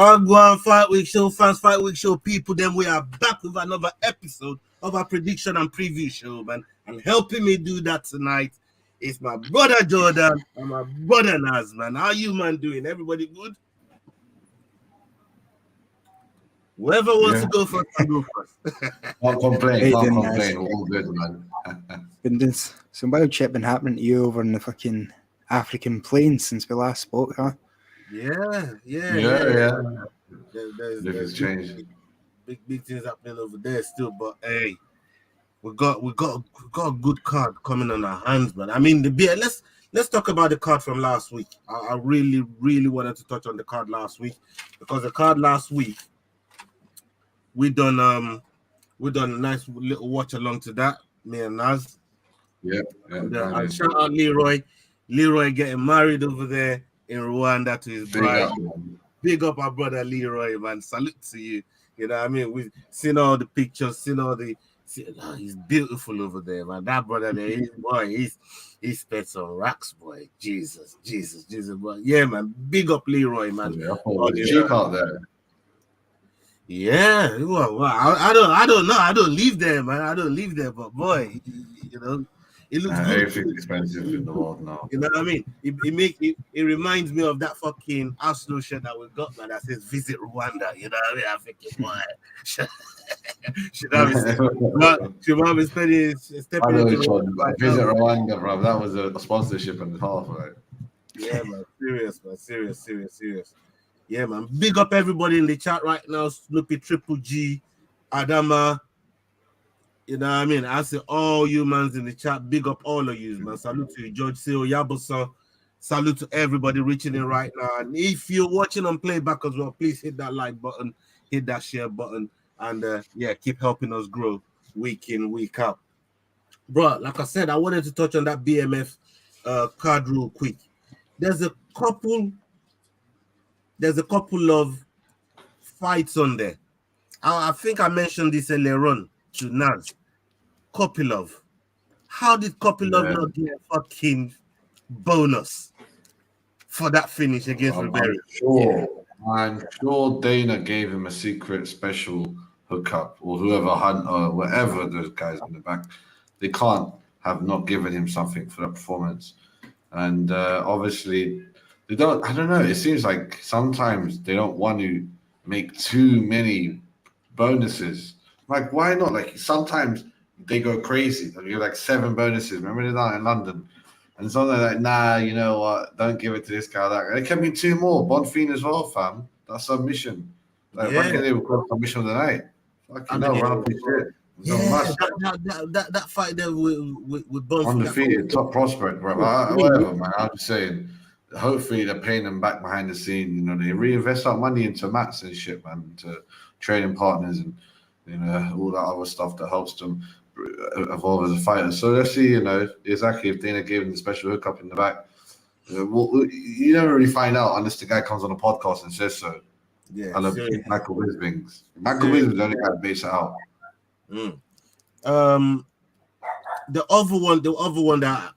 Wagwan Fight Week Show fans, Fight Week Show people. Then we are back with another episode of our prediction and preview show, man. And helping me do that tonight is my brother Jordan and my brother Naz, man. How you, man, doing? Everybody good? Whoever wants to go first, can go first. Can't complain. All good, man. Some wild shit been happening to you over in the fucking African plains since we last spoke, huh? Yeah. There's changed. Big things happening over there still, but hey, we got a good card coming on our hands, man. I mean, let's talk about the card from last week. I really wanted to touch on the card last week because the card last week we done a nice little watch along to that, me and Naz. Yeah. And shout out Leroy getting married over there in Rwanda to his bride. Big up our brother Leroy, man. Salute to you. You know what I mean? We've seen all the pictures, he's beautiful over there, man. That brother there, he's spent some racks, boy. Jesus, boy. Yeah, man. Big up Leroy, man. Yeah, it's cheap out there. Yeah, well, I don't know. I don't live there, man. I don't live there, but boy, you know, it looks good. Everything's expensive in the world now. You know what I mean? It reminds me of that fucking Arsenal shirt that we got, man, that says "Visit Rwanda." You know what I mean? I think it should have been stepping into Visit Rwanda, bro. That was a sponsorship and a half, right? Yeah, man. Serious. Yeah, man. Big up everybody in the chat right now. Snoopy, Triple G, Adama. You know what I mean? I see all you mans in the chat. Big up all of you, man. Salute to you, George Seo, Yabusa. Salute to everybody reaching in right now. And if you're watching on playback as well, please hit that like button, hit that share button, and keep helping us grow week in, week out. Bro, like I said, I wanted to touch on that BMF card real quick. There's a couple of fights on there. I think I mentioned this earlier on to Naz. Kopilov. How did Kopilov not get a fucking bonus for that finish against Ribeiro? I'm sure Dana gave him a secret special hookup, or whoever had, or whatever those guys in the back. They can't have not given him something for that performance. And obviously, they don't. I don't know. It seems like sometimes they don't want to make too many bonuses. Like, why not? Like, sometimes they go crazy. Like, you have like 7 bonuses. Remember that in London? And something like, nah, you know what? Don't give it to this guy. That it can be 2 more. Bonfim as well, fam. That's submission. Like, why can't they record submission of the night? Fucking no, round shit. That fight there with Bonfim. Undefeated, top prospect, bro. Whatever, man. I'm just saying. Hopefully they're paying them back behind the scene. You know, they reinvest that money into mats and shit, man, to training partners and, you know, all that other stuff that helps them evolve as a fighter. So let's see, you know, exactly if Dana gave him the special hookup in the back. You never really find out unless the guy comes on a podcast and says so. Yeah, I love Michael Bisping. Michael Bisping is the only guy to base it out. The other one that,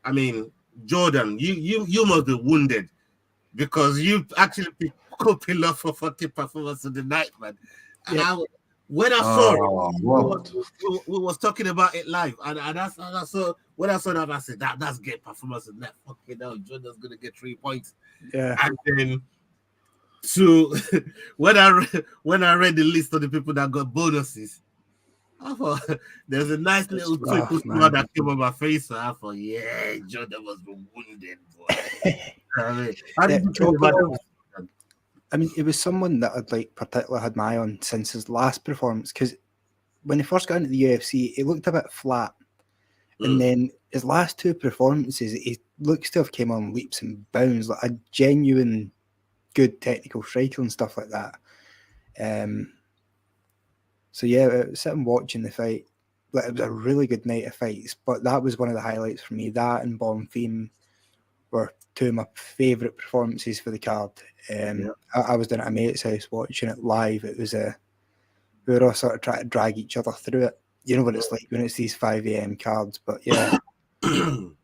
I mean, Jordan, you must be wounded because you actually picked Kopilov for fucking performance of the night, man. Yeah. When I saw it, we was talking about it live, and I saw when I saw that, I said that's great performance of that. Fucking hell, Jordan's gonna get 3 points. Yeah, and then when I read the list of the people that got bonuses, I thought there's a nice little twinkle smile that came on my face. So I thought, yeah, Jordan was wounded, boy. I mean, it was someone that I'd like particularly had my eye on since his last performance, because when he first got into the UFC, he looked a bit flat. And then his last 2 performances, he looks to have came on leaps and bounds, like a genuine good technical striker and stuff like that. So yeah, sitting watching the fight, like, it was a really good night of fights, but that was one of the highlights for me. That and Bonfim were 2 of my favourite performances for the card. I was down at a mate's house watching it live. It was we were all sort of trying to drag each other through it. You know what it's like when it's these 5 a.m. cards. But yeah,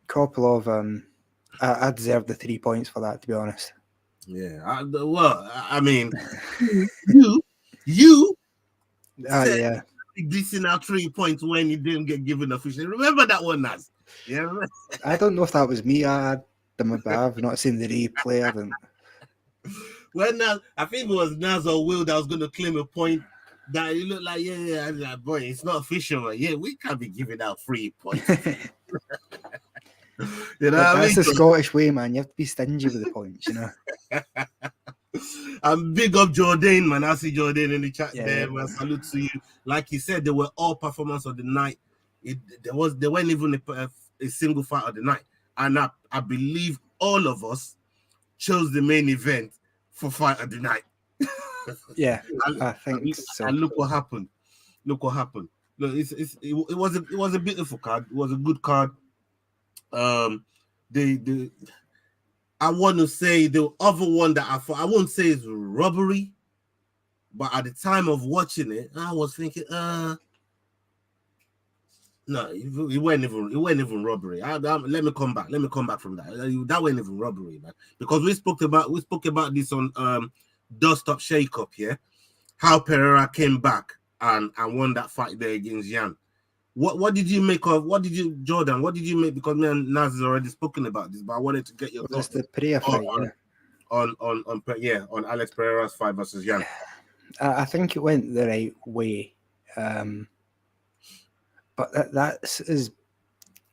Kopilov, I deserved the 3 points for that, to be honest. Yeah. I mean, you said Yeah. dissing out 3 points when you didn't get given officially. Remember that one, Naz? Yeah. I don't know if that was me. I had them, but I've not seen the replay. I didn't. When Naz, I think it was Naz or Will that was going to claim a point that it looked like, yeah, I'm like, boy, it's not official. Yeah, we can't be giving out 3 points. You know what I mean? That's the Scottish way, man. You have to be stingy with the points, you know. And big up Jordan, man. I see Jordan in the chat Yeah. there, man. Salute to you. Like he said, they were all performance of the night. There weren't even a single fight of the night. And I believe all of us chose the main event for fight of the night. Yeah, I think so. And look what happened. Look, it was a beautiful card. It was a good card. I want to say the other one that I thought, I won't say it's robbery, but at the time of watching it, I was thinking, no, it wasn't even robbery. Let me come back from that. That wasn't even robbery, man. Because we spoke about this on Dust Up Shake Up, yeah. How Pereira came back and won that fight there against Jan. What did you make of? Jordan? What did you make? Because me and Naz has already spoken about this, but I wanted to get your thoughts. The Pereira fight, on Alex Pereira's fight versus Jan. I think it went the right way, but that's as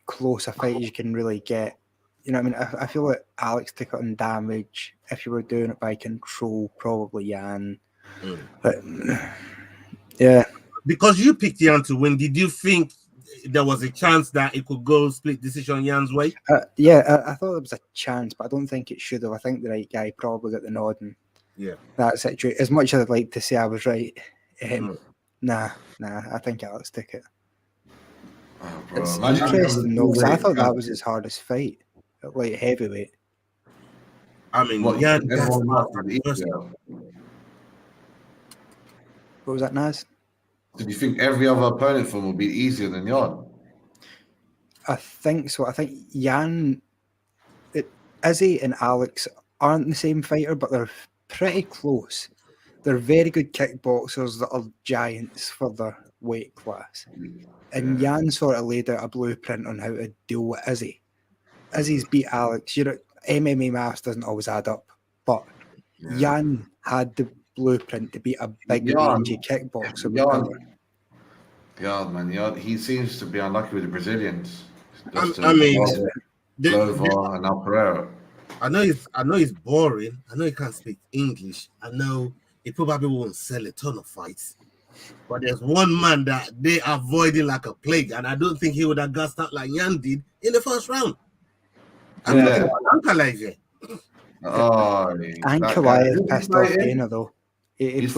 close a fight as you can really get. You know what I mean? I feel like Alex took it on damage. If you were doing it by control, probably Jan. But yeah. Because you picked Jan to win, did you think there was a chance that it could go split decision Jan's way? Yeah, I thought there was a chance, but I don't think it should have. I think the right guy probably got the nod. And that situation. As much as I'd like to say I was right, nah, I think Alex took it. Oh, bro. It's interesting though, because I thought that was his hardest fight, at light heavyweight. I mean, What was that, Naz? Did you think every other opponent for him would be easier than Jan? I think so. I think Jan, Izzy and Alex aren't the same fighter, but they're pretty close. They're very good kickboxers that are giants for their weight class. And Jan sort of laid out a blueprint on how to deal with Izzy. Izzy's beat Alex. You know, MMA maths doesn't always add up, but Jan had the blueprint to beat a big, rangy kickboxer. Man, he seems to be unlucky with the Brazilians. Glover and now Pereira. I know he's boring. I know he can't speak English. I know he probably won't sell a ton of fights. But there's one man that they avoiding like a plague, and I don't think he would have gassed out like Jan did in the first round. Ankalaev. Ankalaev pissed off Dana though. He's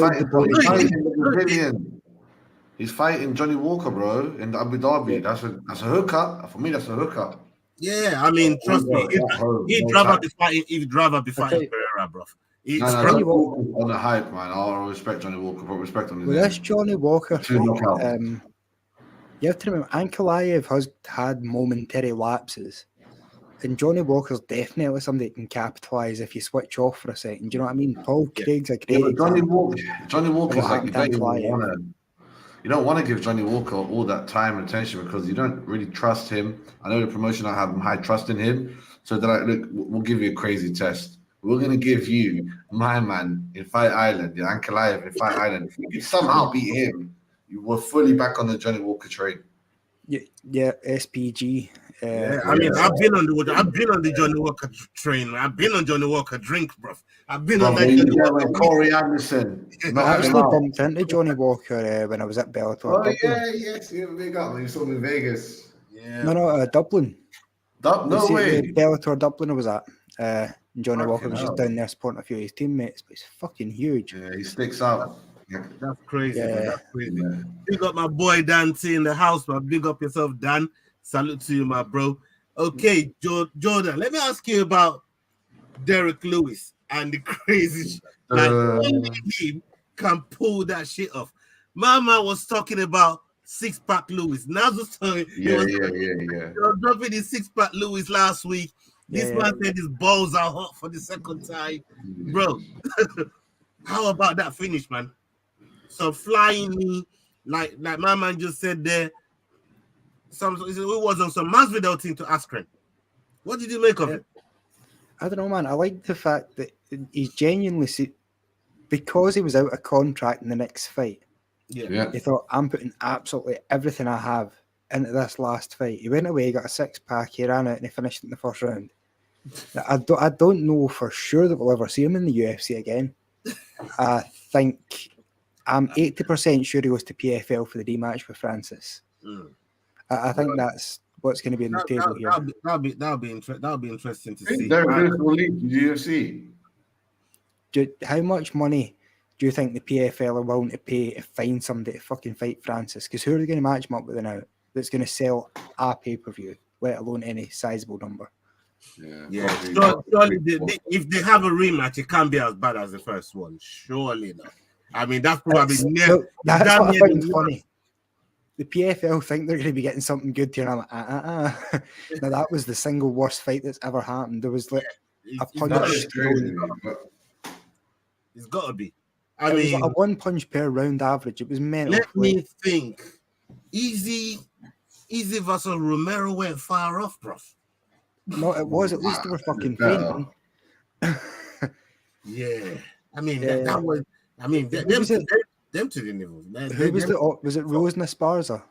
fighting Johnny Walker, bro, in Abu Dhabi. That's a hookup. For me, that's a hookup. Yeah, I mean, trust me. He'd rather be fighting Pereira, bro. On the hype, man. I'll respect Johnny Walker, but respect on his name. This Johnny Walker fight, you have to remember, Ankalaev has had momentary lapses. And Johnny Walker's definitely somebody that can capitalise if you switch off for a second. Do you know what I mean? Paul Craig's a great Johnny Walker's like you don't want to give Johnny Walker all that time and attention because you don't really trust him. I know the promotion, I have high trust in him. So they're like, look, we'll give you a crazy test. We're going to give you my man in Fight Island, the Ankalaev in Fight Island. If you could somehow beat him, you were fully back on the Johnny Walker train. Yeah, SPG. I mean, I've been on the Johnny Walker train. I've been on Johnny Walker drink, bro. I've been on that Johnny Walker. Corey Anderson. I actually bumped into Johnny Walker when I was at Bellator. Yes, big up. You saw him in Vegas. Yeah. No, Dublin. No way. Bellator Dublin I was at. Johnny Walker was just down there supporting a few of his teammates, but he's fucking huge. Yeah, he sticks out. That's crazy. Yeah. That's crazy. Yeah. Big up my boy Dan T in the house, man. Big up yourself, Dan. Salute to you, my bro. Okay, Jordan, let me ask you about Derek Lewis and the crazy shit. Like, only him can pull that shit off. My man was talking about six-pack Lewis. Now was talking, he was dropping his six-pack Lewis last week. This Yeah, man said his balls are hot for the second time, bro. How about that finish, man? So flying knee, like my man just said there. It was on some Masvidal thing to Askren. What did you make of it? I don't know, man. I like the fact that he's genuinely because he was out of contract in the next fight. Yeah. He thought, I'm putting absolutely everything I have into this last fight. He went away, got a 6-pack, he ran out, and he finished in the first round. I don't know for sure that we'll ever see him in the UFC again. I think I'm 80% sure he goes to PFL for the rematch with Francis. I think that's what's going to be on the table here. That'll be interesting to see. Derek Lewis will leave the UFC. How much money do you think the PFL are willing to pay to find somebody to fucking fight Francis? Because who are they going to match him up with now that's going to sell a pay-per-view, let alone any sizable number? Yeah. Surely if they have a rematch, it can't be as bad as the first one. Surely not. I mean, that's probably that's what I find funny. The PFL think they're going to be getting something good here, and I'm like, Now that was the single worst fight that's ever happened. There was like a punch. It's got to be. I mean, it was a 1 punch per round average. It was mental. Let me think. Easy versus Romero went far off, bro. No, it was. At least they were fucking fighting. Yeah. I mean, that was. I mean, them two didn't even. Who was was it Rose and Esparza?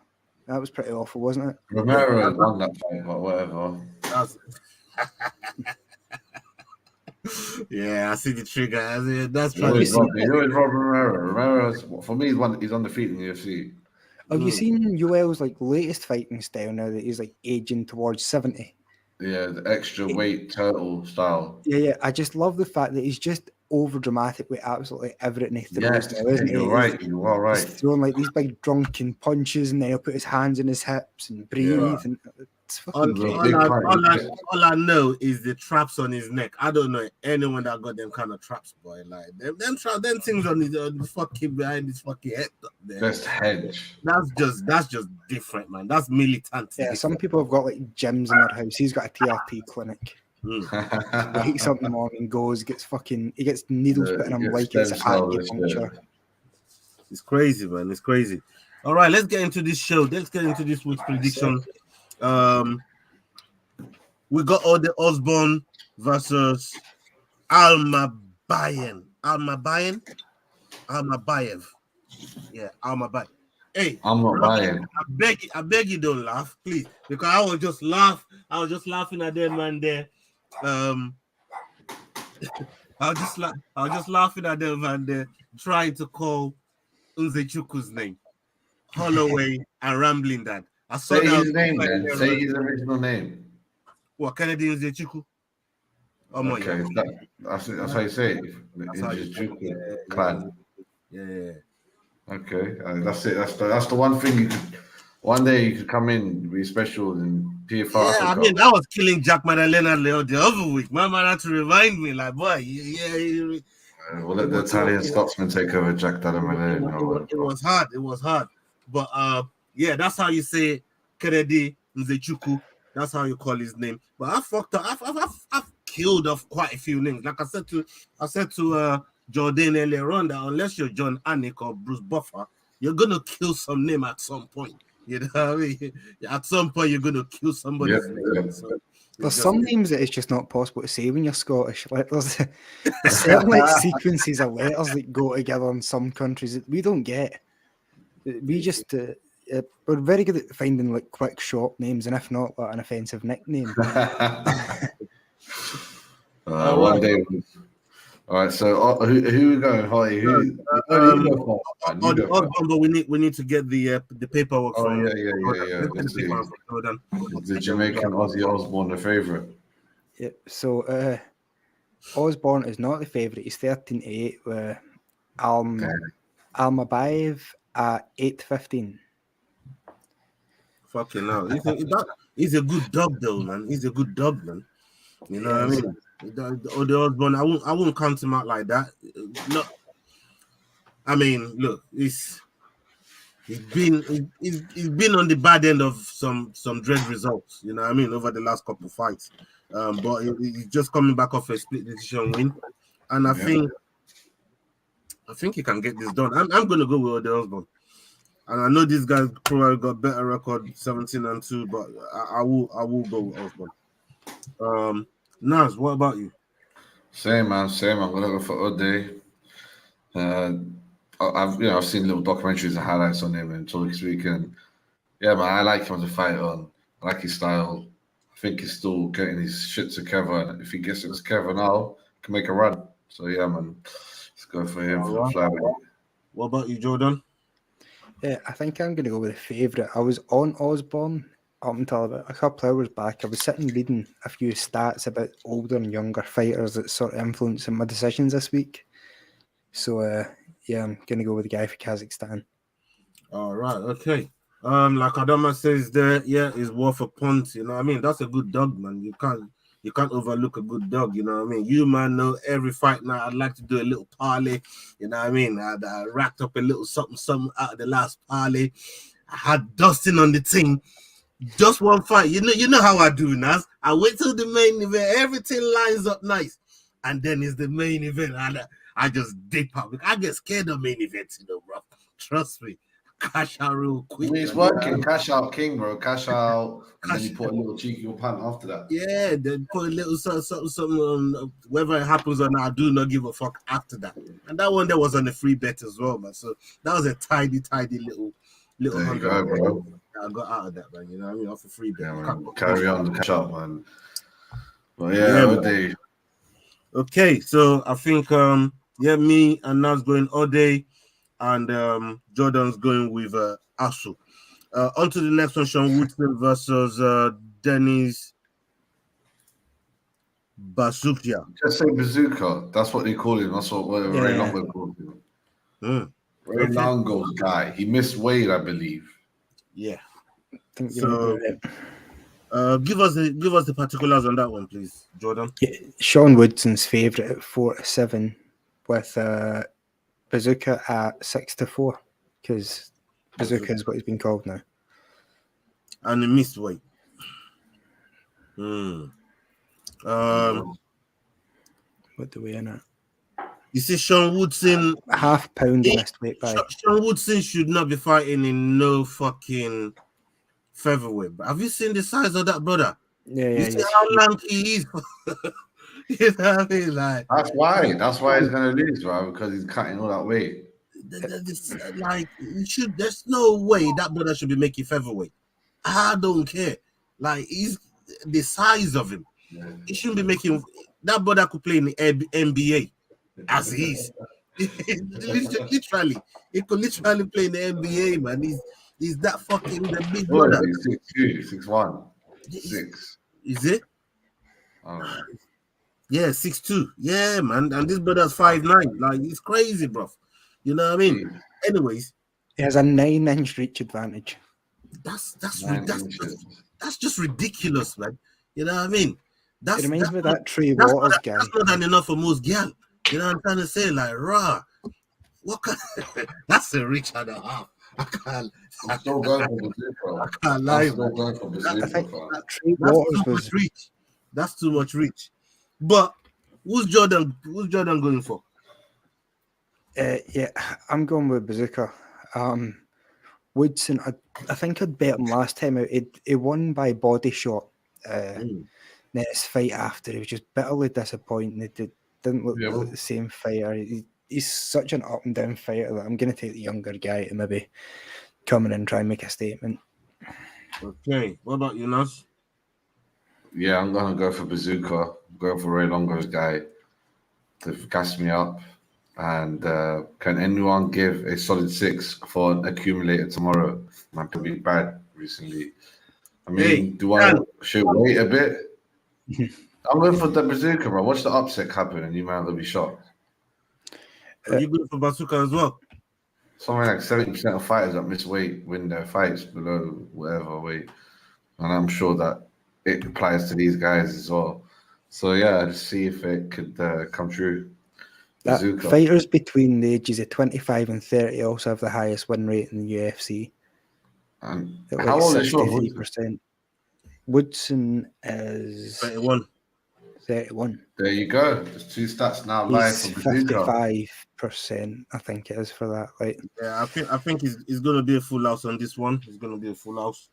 That was pretty awful, wasn't it? Romero won that fight, but whatever. Yeah, I see the trigger. That's probably Romero. Romero's, for me, he's undefeated in the UFC. Have you seen Yoel's like latest fighting style now that he's like aging towards 70? Yeah, the extra weight turtle style. Yeah. I just love the fact that he's just over dramatic with absolutely everything he throws now, isn't he? You're right. You are right. He's throwing like these big drunken punches, and then he'll put his hands in his hips and breathe. Yeah. And it's fucking all I know is the traps on his neck. I don't know anyone that got them kind of traps, boy. Like them things on the fucking behind his fucking head. There. Best hedge. That's just different, man. That's militant. Yeah, some people have got like gyms in their house. He's got a TRT clinic. Wakes up in the morning, he gets needles put in him like it's acupuncture. It's crazy, man. It's crazy. All right, let's get into this show. Let's get into this week's prediction. We got all the Osborne versus Almabayev. Yeah, Almabayev. Hey, Almabayev. I beg you don't laugh, please, because I was just laughing at them man there. I was just laughing at them and they're trying to call Nzechukwu's name, Holloway and Rambling Dad. I saw Say his name, man. Say his original name. What, Kennedy Nzechukwu? Okay, that's how you say it. Nzechukwu clan. Yeah. Okay, that's it. That's the one thing you could. One day you could come in, be special, and PFR. Yeah, I mean, that was killing Jack Madalena the other week. My man had to remind me, like, boy, we'll let the Italian Scotsman take over Jack Madalena. It was hard. But yeah, that's how you say Kennedy Nzechukwu. That's how you call his name. But I fucked up. I've killed off quite a few names. Like I said to Jordan earlier on that unless you're John Anik or Bruce Buffer, you're gonna kill some name at some point. You know what I mean? At some point, you're gonna kill somebody. Yeah. So there's some names that it's just not possible to say when you're Scottish. Like there's certain like sequences of letters that go together in some countries that we don't get. We just we're very good at finding like quick short names, and if not, like an offensive nickname. One day. All right, so who we going, Holly? But we need to get the paperwork. Oh yeah. The Jamaican Ozzy Osbourne, the favorite. Yeah. So Osborne is not the favorite. He's 13-8 with Almabayev at 8-15. Fucking hell. He's a good dog though, man. He's a good dog, man. You know what I mean? The Osborne, I won't count him out like that. Look, I mean, look, he's been on the bad end of some dread results. You know what I mean? Over the last couple of fights, But he's just coming back off a split decision win, and I think he can get this done. I'm going to go with Ode Osborne. And I know these guys probably got better record, 17-2, but I will go with Osborne. Naz, what about you? Same, man. Same. I'm gonna go for Ode. I've seen little documentaries and highlights on him until this weekend. Yeah, man, I like him as a fighter. I like his style. I think he's still getting his shit together. And if he gets it together now, he can make a run. So yeah, man, let's go for him for the flyweight. What about you, Jordan? Yeah, I think I'm going to go with a favourite. I was on Osborne up until about a couple hours back. I was sitting reading a few stats about older and younger fighters that sort of influencing my decisions this week. So, yeah, I'm going to go with the guy for Kazakhstan. All right, okay. Like Adama says there, yeah, is worth a punt. You know what I mean? That's a good dog, man. You can't overlook a good dog. You know what I mean? You, man, know every fight now. I'd like to do a little parlay. You know what I mean? I racked up a little something out of the last parlay. I had Dustin on the team. Just one fight. You know how I do, Naz. I wait till the main event. Everything lines up nice, and then it's the main event. And I just dip out. I get scared of main events, bro. Trust me. Cash out real quick. It's working. Cash out king, bro. Cash out. And then you put a little cheeky punt after that. Yeah, then put a little something on whether it happens or not. I do not give a fuck after that. And that one there was on the free bet as well, man. So that was a tiny little there you go, bro. I got out of that, man. You know what I mean? Off a free bet. Yeah, man. Carry on the cash out, man. But yeah, okay, so I think me and Naz going Ode. And Jordan's going with Asu. On to the next one, Sean Woodson versus Dennis Bazooka. Just say Bazooka. That's what they call him. That's what Ray Longo called him. Ray Longo's guy. He missed weight, I believe. Yeah. So, give us the particulars on that one, please, Jordan. Yeah, Sean Woodson's favourite at 4-7 with Bazooka at 6-4 because Bazooka is what he's been called now. And he missed weight. What do we in it? You see, Sean Woodson half pound missed weight by. Sean Woodson should not be fighting in no fucking featherweight. Have you seen the size of that brother? Yeah. You see how lanky he is. You know what I mean? Like that's why he's gonna lose, bro, because he's cutting all that weight. Like there's no way that brother should be making featherweight. I don't care. Like he's the size of him. Yeah. He shouldn't be making that brother could play in the NBA as he is. Literally, he could literally play in the NBA, man. He's that fucking the big brother. 6'2", 6'1", 6. Is it? I don't know. Yeah, 6'2". Yeah, man. And this brother's 5'9". Like, he's crazy, bro. You know what I mean? Anyways. He has a 9-inch reach advantage. That's just ridiculous, man. You know what I mean? It reminds me of that Trey Waters guy. That's not enough for most gal. You know what I'm trying to say? Like, what that's a reach and a half. I'm still going for Bazooka. I can't lie. I'm still going for Bazooka. I think that Trey Waters was reach. That's too much reach. But who's Jordan going for? Yeah, I'm going with Bazooka. Woodson, I think I'd bet him last time out. He won by body shot. Then his fight after, he was just bitterly disappointed. It didn't look like the same fighter. He's such an up and down fighter that I'm going to take the younger guy to maybe come in and try and make a statement. Okay, what about you, Nas? Yeah, I'm going to go for Bazooka. I'm going for Ray Longo's guy to gas me up. And can anyone give a solid 6 for an accumulator tomorrow? Man, could be bad recently. I mean, should we wait a bit? I'm going for the Bazooka, bro. Watch the upset happen and you might be shocked. Are you going for Bazooka as well? Something like 70% of fighters that miss weight win their fights below whatever weight. And I'm sure that it applies to these guys as well. So, yeah, let's see if it could come true. Fighters between the ages of 25 and 30 also have the highest win rate in the UFC. And how old is Sean Woodson? Woodson is 21. 31. There you go. There's 2 stats now live He's for Bazooka. 55%, I think it is for that. Like, Yeah, I think he's gonna be a full house on this one. He's gonna be a full house.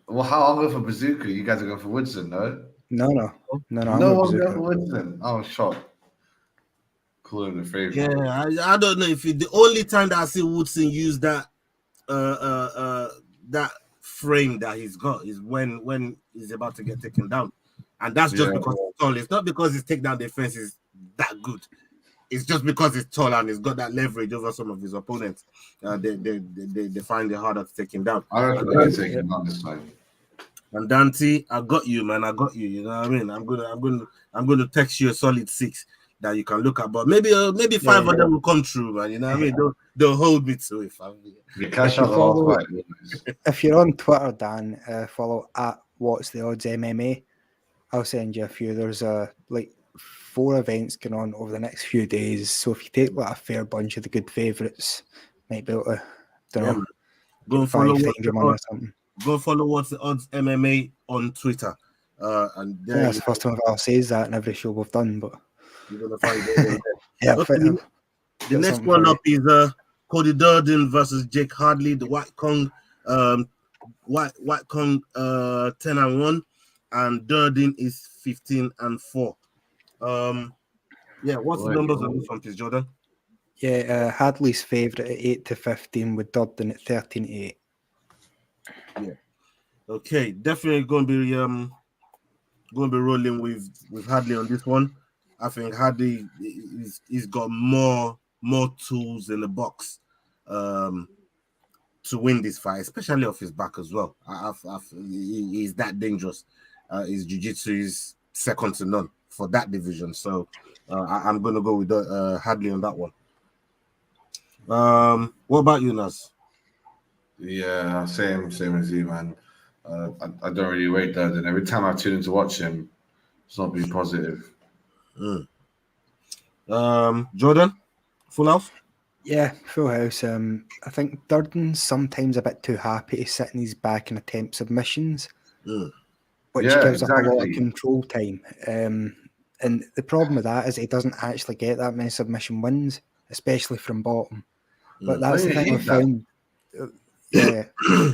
Well, how I'm going for Bazooka? You guys are going for Woodson, no? no. I'm No with one going Bazooka. for Woodson. I was shocked. Call him the favorite. Yeah, I don't know if the only time that I see Woodson use that that frame that he's got is when he's about to get taken down, and that's just because he's tall. It's not because his takedown defense is that good. It's just because he's tall and he's got that leverage over some of his opponents. They find it harder to take him down. I reckon they're taking him down this time. And Dante, I got you, man. I got you. You know what I mean? I'm gonna text you a solid 6 that you can look at, but maybe 5 of them will come true, man. You know what I mean? They'll hold me to it. If you're on Twitter, Dan, follow at What's the Odds MMA. I'll send you a few. There's like 4 events going on over the next few days. So if you take like a fair bunch of the good favourites, might be able to, go and follow or something. Go follow What's the Odds MMA on Twitter. And that's the first time I've said that in every show we've done, but you're gonna find it. yeah. Okay. The next one up is Cody Durden versus Jake Hardley, the White Kong 10-1, and Durden is 15-4. What's the numbers on this one, please, Jordan? Yeah, Hadley's favourite at 8-15 with Durden at 13-8. Yeah. Okay, definitely going to be rolling with Hadley on this one. I think Hadley he's got more tools in the box to win this fight, especially off his back as well. He's that dangerous. His jiu-jitsu is second to none for that division. So I'm going to go with Hadley on that one. What about you, Nas? Yeah, same as you, man. I don't really rate that, and every time I tune in to watch him, it's not been positive. Jordan, full house? Yeah, full house. I think Durden's sometimes a bit too happy to sit in his back and attempt submissions, which gives up a lot of control time. And the problem with that is he doesn't actually get that many submission wins, especially from bottom. But that's the thing I found. Yeah,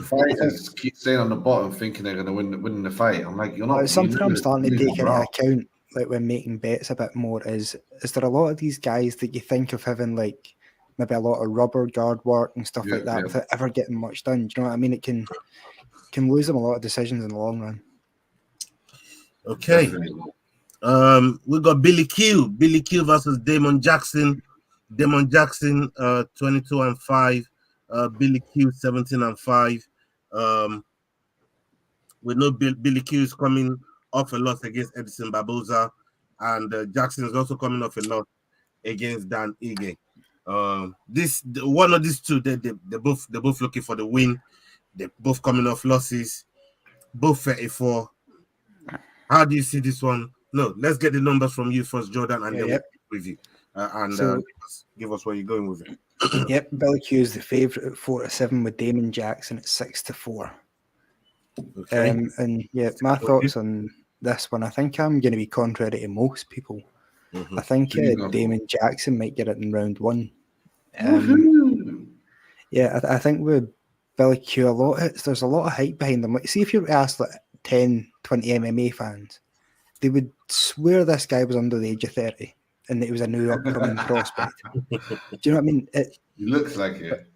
fighters keep staying on the bottom, thinking they're going to win the fight. I'm like, you're not. It's something I'm starting to take into account, like when making bets a bit more. Is there a lot of these guys that you think of having like maybe a lot of rubber guard work and stuff like that without ever getting much done? Do you know what I mean? It can lose them a lot of decisions in the long run. Okay. We got Billy Q versus Damon Jackson. Damon Jackson 22-5. Billy Q 17-5. We know Billy Q is coming off a loss against Edison Barboza, and Jackson is also coming off a loss against Dan Ige. One of these two, they're both looking for the win. They're both coming off losses, both 34. How do you see this one? No, let's get the numbers from you first, Jordan, and then we'll review. Give us where you're going with it. Yep, Billy Q is the favourite at 4-7 with Damon Jackson at 6-4. Okay. And yeah, my thoughts on this one. I think I'm going to be contrary to most people. I think Damon Jackson might get it in round 1. I think with Billy Q, there's a lot of hype behind them. Like, see if you asked like 10, 20 MMA fans, they would swear this guy was under the age of 30 and that he was a new upcoming prospect. Do you know what I mean? He looks like it.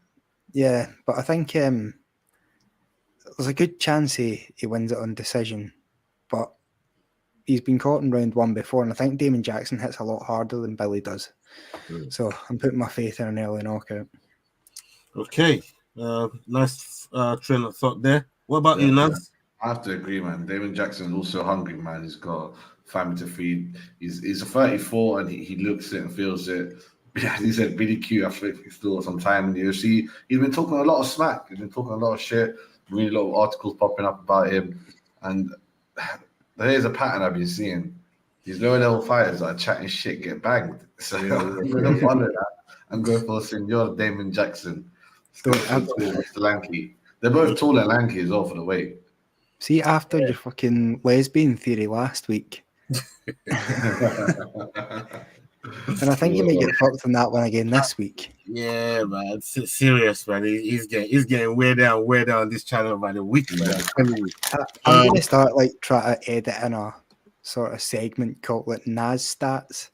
Yeah, but I think there's a good chance he wins it on decision, but he's been caught in round 1 before, and I think Damon Jackson hits a lot harder than Billy does. So I'm putting my faith in an early knockout. Okay. Nice train of thought there. What about you, Nance? I have to agree, man. Damon Jackson is also hungry, man. He's got family to feed. He's a 34 and he looks it and feels it. Yeah, he said Billy Q, I think he's still got some time in the UFC. He's been talking a lot of smack. He's been talking a lot of shit. Really a lot of articles popping up about him. And there's a pattern I've been seeing. These lower level fighters that are chatting shit get banged. So I'm going to follow that and go for Senor Damon Jackson. Mr. Lanky. They're both tall and lanky as well for the weight. See, after your fucking lesbian theory last week, And I think he might get fucked on that one again this week. Yeah, man. It's serious, man. He's getting weirder and weirder on this channel by the week, man. I'm telling you. I'm gonna start like trying to edit in a sort of segment called like Nas stats,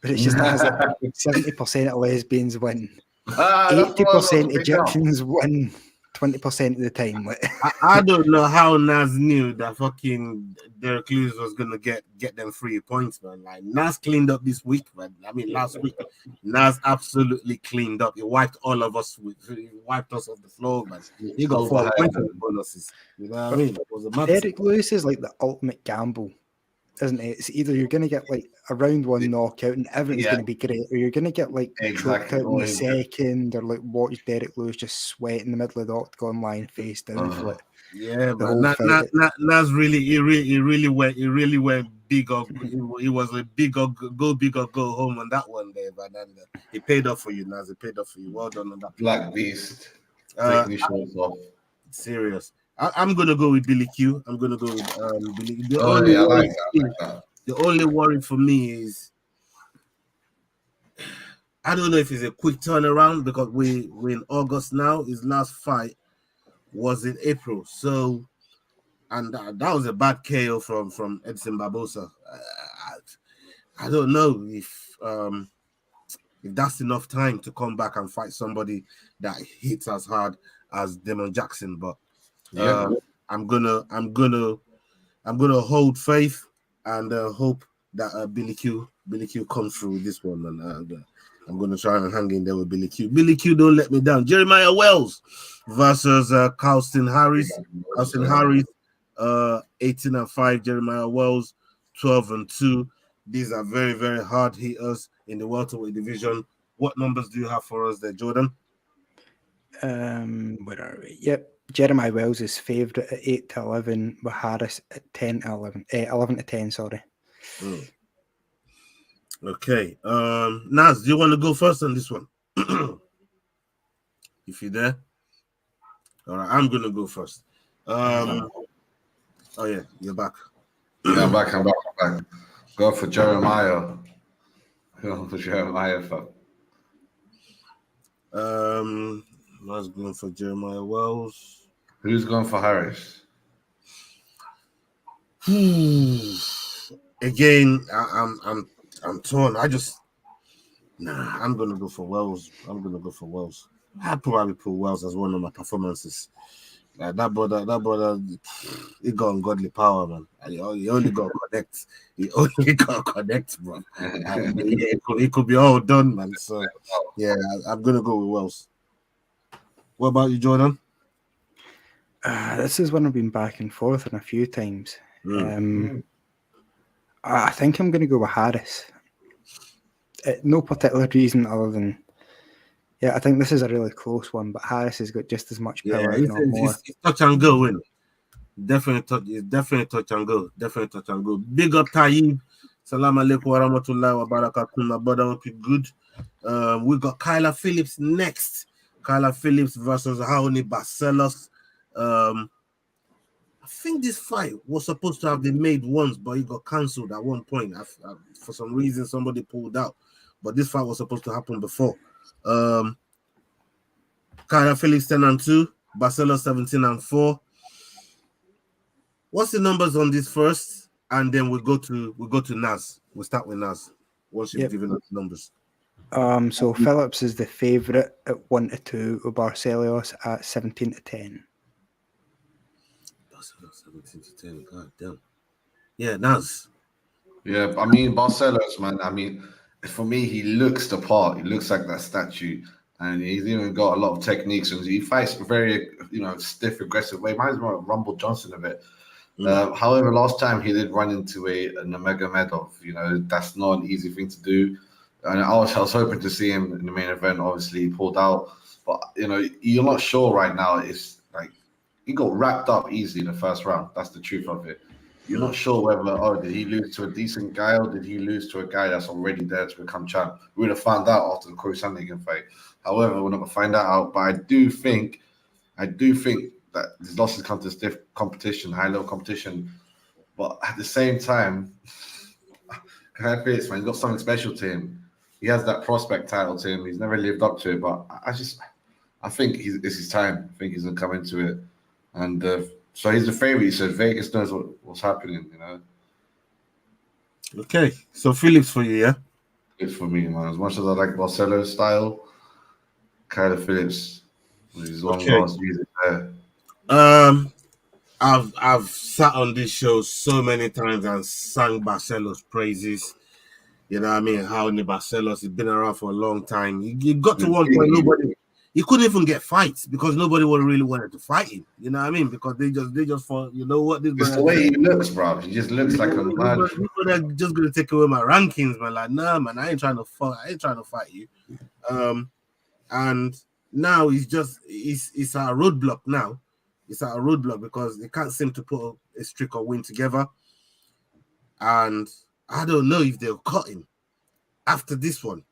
where it's just Nas like 70% of lesbians win, 80% Egyptians win 20% of the time. Like, I don't know how Nas knew that fucking Derek Lewis was gonna get them 3 points, man. Like Nas cleaned up this week, man. I mean last week, Nas absolutely cleaned up. He wiped all of us he wiped us off the floor, man. He got 4 points in the bonuses. You know what I mean? It was a Derek Lewis is like the ultimate gamble, isn't it? It's either you're gonna get like a round 1 knockout and everything's gonna be great, or you're gonna get like choked out in the second, or like watch Derek Lewis just sweat in the middle of the octagon lying face down for it. Yeah, but Nas really went big up. He was a big up, go big up, go home on that one there, but he paid off for you, Nas. He paid off for you. Well done on that. Black Beast. Taking his shorts off. Serious. I'm gonna go with Billy Q. I'm gonna go with Billy. The only worry for me is I don't know if it's a quick turnaround because we're in August now. His last fight was in April, so and that was a bad KO from Edson Barbosa. I don't know if that's enough time to come back and fight somebody that hits as hard as Damon Jackson, but I'm gonna hold faith and hope that Billy Q comes through with this one, and I'm gonna try and hang in there with Billy Q. Billy Q, don't let me down. Jeremiah Wells versus Carlston Harris. Carlston Harris, 18-5. Jeremiah Wells, 12-2. These are very, very hard hitters in the welterweight division. What numbers do you have for us there, Jordan? Where are we? Yep. Jeremiah Wells is favourite at 8-11, with Harris at 11-10. Sorry. Okay. Naz, do you want to go first on this one? If you're there. All right, I'm gonna go first. Oh yeah, you're back. Yeah, I'm back. Go for Jeremiah. Go for Jeremiah. Naz going for Jeremiah Wells. Who's going for Harris? Again, I'm torn. I'm gonna go for Wells. I'd probably put Wells as one of my performances. That brother, he got ungodly power, man. He only got connect. Bro. It could be all done, man. So yeah, I'm gonna go with Wells. What about you, Jordan? This is one I've been back and forth on a few times. I think I'm going to go with Harris. No particular reason other than, I think this is a really close one, but Harris has got just as much power, if not more. It's touch and go, win. Definitely touch and go. Big up Tayyib. Salam alaikum wa rahmatullahi wa barakatuh. My brother, hope you're good. We got Kyla Phillips next. Kyla Phillips versus Raoni Barcelos. I think this fight was supposed to have been made once, but it got cancelled at one point. For some reason, somebody pulled out. But this fight was supposed to happen before. Kyla Phillips 10-2, Barcelos 17-4. What's the numbers on this first? And then we go to Naz. We'll start with Naz once you've given us the numbers. So Phillips is the favourite at 1-2, with Barcelos at 17-10. 17-10, god damn. Yeah, Naz. Yeah, I mean Barcelos, man. I mean, for me, he looks the part. He looks like that statue, and he's even got a lot of techniques. And he fights very, stiff, aggressive way. Reminds me of Rumble Johnson a bit. However, last time he did run into an Nurmagomedov. That's not an easy thing to do. And I was hoping to see him in the main event. Obviously, he pulled out. But you're not sure right now. It's like he got wrapped up easily in the first round. That's the truth of it. You're not sure whether, did he lose to a decent guy or did he lose to a guy that's already there to become champ? We would have found out after the Corey Sandhagen fight. However, we're not going to find that out. But I do think that his losses come to stiff competition, high-level competition. But at the same time, Kai Felix, man, he's got something special to him. He has that prospect title to him. He's never lived up to it, but I think it's his time. I think he's gonna come into it, and so he's the favorite. He said Vegas knows what's happening. You know, Okay, so Phillips for you, yeah. it's for me, man. As much as I like Barcelo's style, Kyler Phillips with his long Okay. last music there. I've sat on this show so many times and sang Barcelo's praises. You know what I mean? How in the Barcelos, he's been around for a long time. He got to one point he couldn't even get fights because nobody would really wanted to fight him. You know what I mean? Because they just thought, you know what, this It's the way he looks, bro. He just looks like a man. People are just gonna take away my rankings, man. Like, nah, man, I ain't trying to fight you. And now it's a roadblock now. It's a roadblock because they can't seem to put a streak or win together. And I don't know if they'll cut him after this one.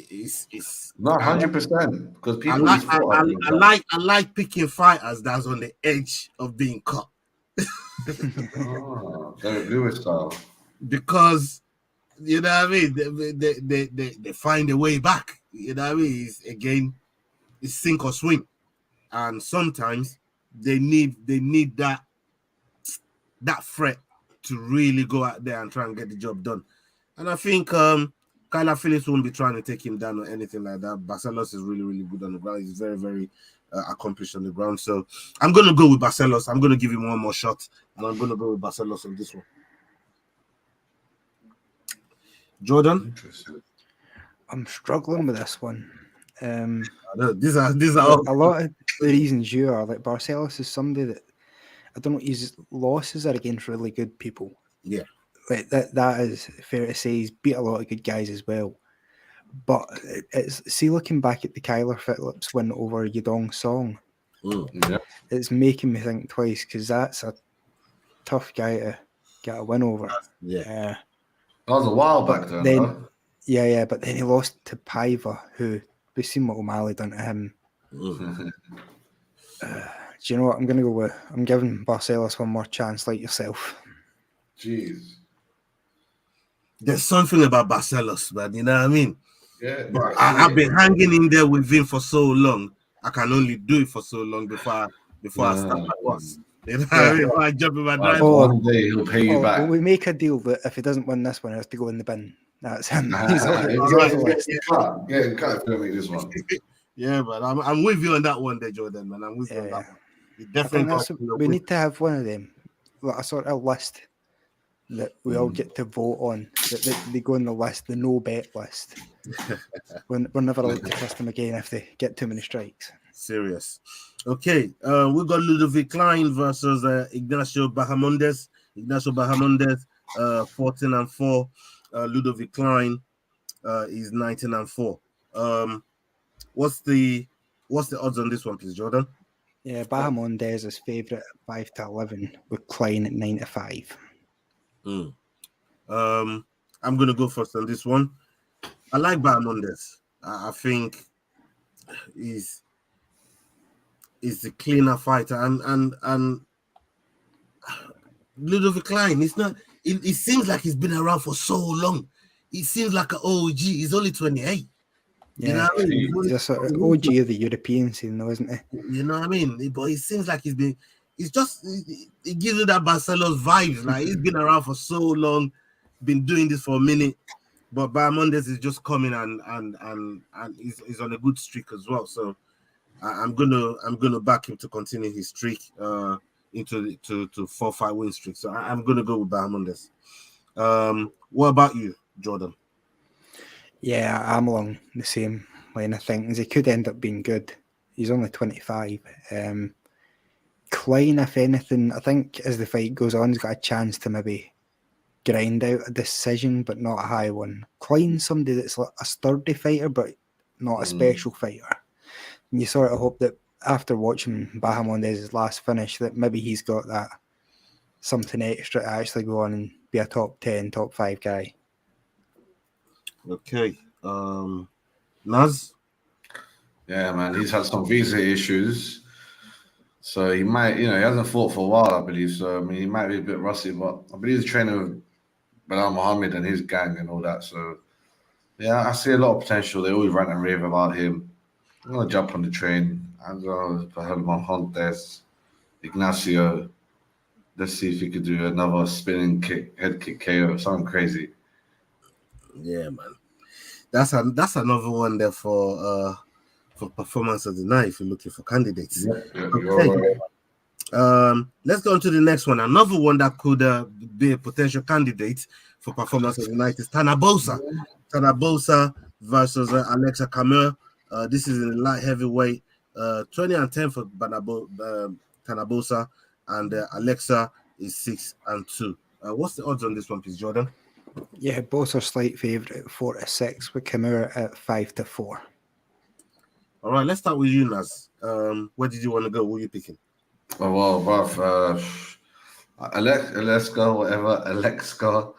It's not 100% because people I like picking fighters that's on the edge of being cut. Derek Lewis style. Because you know what I mean, they find a way back. You know what I mean? It's sink or swim, and sometimes they need that threat to really go out there and try and get the job done. And I think Kyler Phillips won't be trying to take him down or anything like that. Barcelos is really, really good on the ground. He's very, very accomplished on the ground. So I'm going to go with Barcelos. I'm going to give him one more shot, and I'm going to go with Barcelos on this one. Jordan? I'm struggling with this one. These are a lot of the reasons you are. Like, Barcelos is somebody that, I don't know, his losses are against really good people. Yeah. Like that is fair to say. He's beat a lot of good guys as well. But see, looking back at the Kyler Phillips win over Yadong Song, it's making me think twice because that's a tough guy to get a win over. Yeah. That was a while back then. Yeah, but then he lost to Paiva, who we've seen what O'Malley done to him. Do you know what? I'm giving Barcelos one more chance, like yourself. Jeez. There's something about Barcelos, man. You know what I mean? Yeah. But I've been hanging in there with him for so long. I can only do it for so long before I start my boss. You know what I mean? When I jump in my drive. One day he'll pay you back. Well, we make a deal that if he doesn't win this one, he has to go in the bin. That's him. He's cut if you don't make this one. Yeah, but I'm with you on that one there, Jordan, man. I'm with you on that one. You definitely we need to have one of them, like a sort of list that we all get to vote on. That they go on the list, the no bet list. We're never allowed to trust them again if they get too many strikes. Serious. Okay, we got Ludovic Klein versus Ignacio Bahamondes. 14-4. Ludovic Klein is 19-4. What's the odds on this one, please, Jordan? Yeah, Bahamondes is favourite at 5-11 with Klein at 9-5. I'm gonna go first on this one. I like Bahamondes. I think he's the cleaner fighter, and Ludovic Klein. It's not. It seems like he's been around for so long. He seems like an OG. He's only 28. Yeah, you know what I mean? He's a sort of OG of the European scene, though, isn't he? You know what I mean? But it seems like he's been. It gives you that Barcelos vibes. Like, he's been around for so long, been doing this for a minute. But Bahamondes is just coming and he's on a good streak as well. So I'm gonna back him to continue his streak into 4-5 win streak. So I'm gonna go with Bahamondes. What about you, Jordan? Yeah, I'm along the same line of things. He could end up being good. He's only 25. Klein, if anything, I think as the fight goes on, he's got a chance to maybe grind out a decision, but not a high one. Klein's somebody that's like a sturdy fighter, but not a special fighter. And you sort of hope that after watching Bahamondes' last finish, that maybe he's got that something extra to actually go on and be a top 10, top 5 guy. Okay. Naz? Yeah, man, he's had some visa issues. So he might, he hasn't fought for a while, I believe. So, I mean, he might be a bit rusty, but I believe he's training with Bilal Muhammad and his gang and all that. So yeah, I see a lot of potential. They always rant and rave about him. I'm gonna jump on the train. I'm gonna put him on Hontes, Ignacio. Let's see if he could do another spinning kick, head kick KO, something crazy. Yeah, man. That's another one there for performance of the night if you're looking for candidates. Yeah, Okay. Let's go on to the next one. Another one that could be a potential candidate for performance of the night is Tanabosa. Tanabosa versus Alexa Camur. This is in light heavyweight. 20-10 for Tanabosa, and Alexa is 6-2. What's the odds on this one, please, Jordan? Yeah, both are slight favourite at 4-6, with Kimura at 5-4. All right, let's start with you, Naz. Where did you want to go? Who are you picking? Oh, well, bruv, Alexa,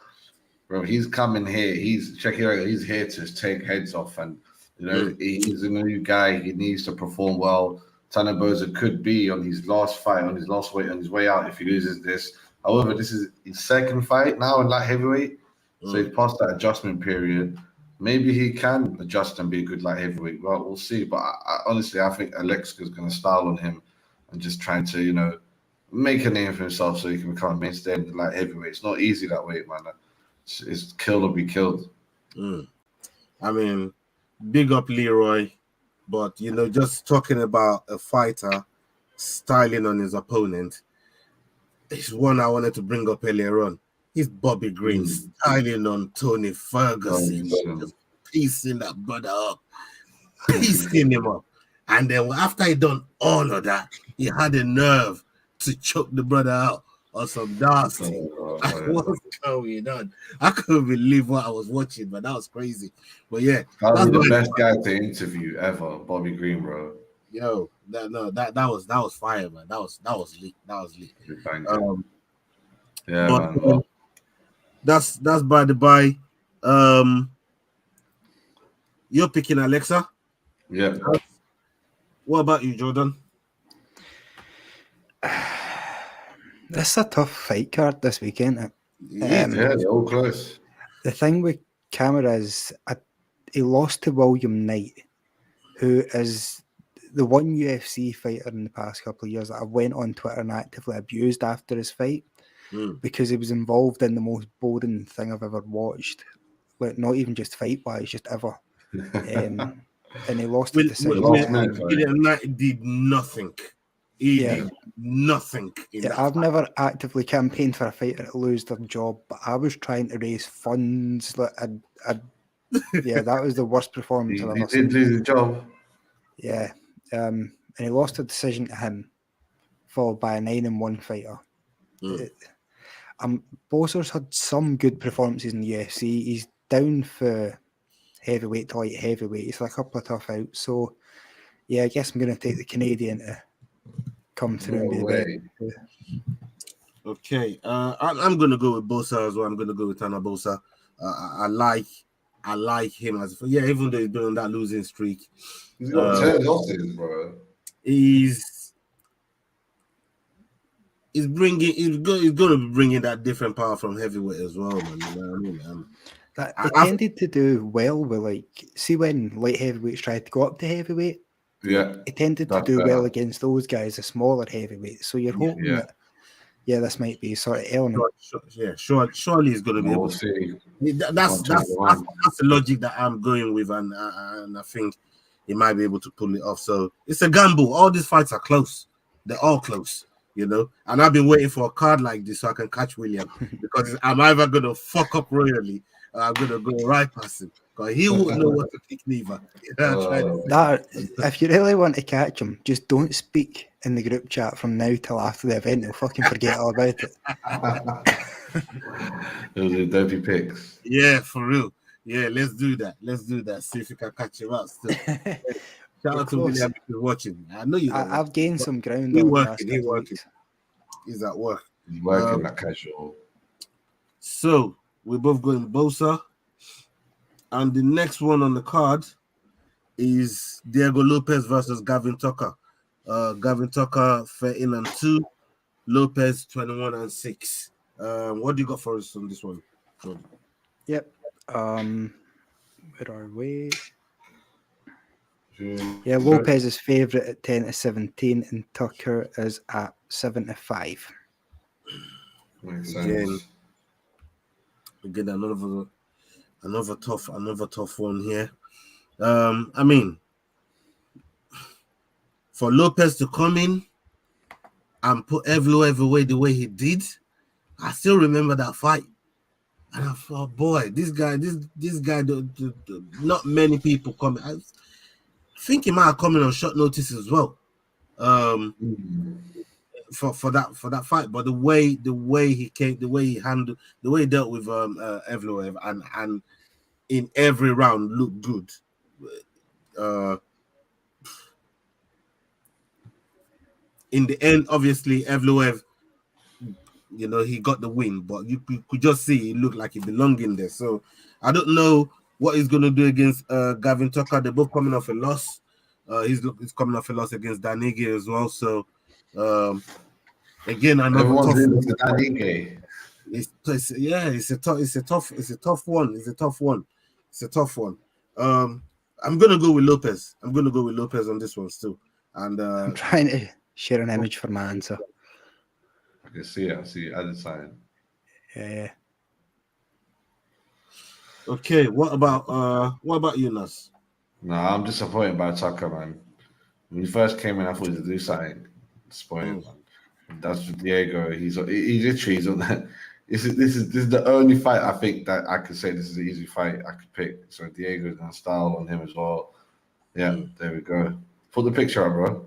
bro, he's coming here. He's here to take heads off, and he's a new guy. He needs to perform well. Tanabosa could be on his last fight, on his way out if he loses this. However, this is his second fight now in light heavyweight, so he's past that adjustment period. Maybe he can adjust and be a good light heavyweight. Well, we'll see. But honestly, I think Alexa's going to style on him and just trying to, make a name for himself so he can become a mainstay in the light heavyweight. It's not easy that way, man. It's kill or be killed. I mean, big up Leroy, but just talking about a fighter styling on his opponent, it's one I wanted to bring up earlier on. He's Bobby Green styling on Tony Ferguson, just piecing that brother up, piecing him up. And then after he done all of that, he had the nerve to choke the brother out on some nasty. What's going on? I couldn't believe what I was watching, but that was crazy. But yeah, that's the best guy to interview ever, Bobby Green, bro. Yo, that was fire, man. That was lit. That was lit. Yeah, but, man. That's by the by. You're picking Alexa. Yeah. What about you, Jordan? This is a tough fight card this weekend. Yeah, they're all close. The thing with Camara is he lost to William Knight, who is the one UFC fighter in the past couple of years that I went on Twitter and actively abused after his fight because he was involved in the most boring thing I've ever watched. Like, not even just fight-wise, just ever. And he lost the decision. Knight did nothing. He did nothing. I've never actively campaigned for a fighter to lose their job, but I was trying to raise funds. That was the worst performance I've ever seen. He did lose his job. Yeah. And he lost a decision to him, followed by a 9-1 fighter. Boser's had some good performances in the UFC. He's down for heavyweight to light heavyweight. He's had a couple of tough outs. So, yeah, I guess I'm going to take the Canadian to come through and be the best. Okay. I'm going to go with Bosa as well. I'm going to go with Tana Bosa. I like him as even though he's been on that losing streak. He's got 10 losses, bro. He's going to be bringing that different power from heavyweight as well, man. You know what I mean? He tended to do well with see when light heavyweights tried to go up to heavyweight. Yeah, he tended to do well against those guys, the smaller heavyweights. So you're hoping that this might be sort of element. Surely he's going to be able to. That's the logic that I'm going with, and I think he might be able to pull it off. So it's a gamble. All these fights are close. They're all close, and I've been waiting for a card like this so I can catch William because I'm either going to fuck up royally or I'm going to go right past him. He wouldn't know what to pick neither. If you really want to catch him, just don't speak in the group chat from now till after the event. He'll fucking forget all about it. Those are dirty picks. Yeah, for real. Yeah, let's do that. See if we can catch him out still. Shout out to William if you're watching. I know you. I've gained some ground. He's working. He's at work. He's working that casual. So we're both going Bosa. And the next one on the card is Diego Lopez versus Gavin Tucker. Gavin Tucker 13-2, Lopez 21-6. What do you got for us on this one? Good. Yep. Where are we? Yeah, Lopez is favourite at 10-17, and Tucker is at 7-5. Makes Again, sense. another tough one here. I mean, for Lopez to come in and put Evloev away the way he did, I still remember that fight. And I thought, boy, this guy, not many people coming. I think he might have come in on short notice as well. For that fight, but the way he came, the way he handled, the way he dealt with Evloev, and in every round looked good. In the end, obviously, Evloev, he got the win, but you could just see it looked like he belonged in there. So I don't know what he's going to do against Gavin Tucker. They're both coming off a loss. He's coming off a loss against Danige as well. So again, another Everyone's tough into Danige. It's a tough one. I'm gonna go with Lopez. On this one still. And I'm trying to share an image for my answer. I can see it. I see it. Added sign. Yeah. Okay, what about you, Nas? No, I'm disappointed by Tucker, man. When he first came in, I thought he was to do something. Disappointed, man. That's for Diego. He's on that. This is the only fight I think that I could say this is an easy fight I could pick. So Diego's gonna style on him as well. Yeah, there we go. Put the picture up, bro.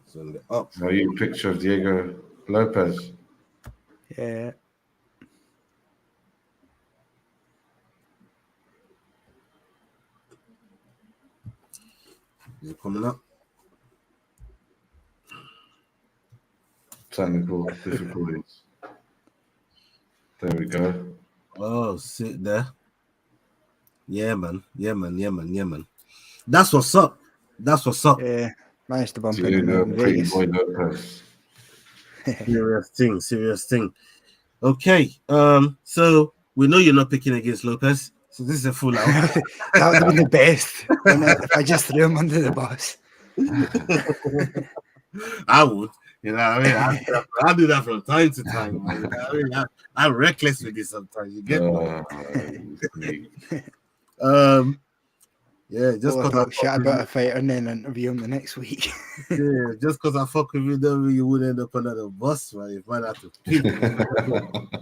Send it up. So you picture of Diego Lopez. Yeah. Is it coming up? Technical difficulties. There we go. Oh, sit there. Yeah, man. That's what's up. Yeah. Managed to bump Diego, in pretty Vegas. boy Lopez. Serious thing. Okay. So we know you're not picking against Lopez. So this is a full out. That would have been the best. If I just threw him under the bus. I would. You know what I mean? I do that from time to time. Man. You know what I mean? I'm reckless with this sometimes. You get me? Yeah, just We'll because I talk shit about a fighter and then interview him the next week. yeah, just because I fuck with you, don't mean you would end up under the bus, right? If I have to pick,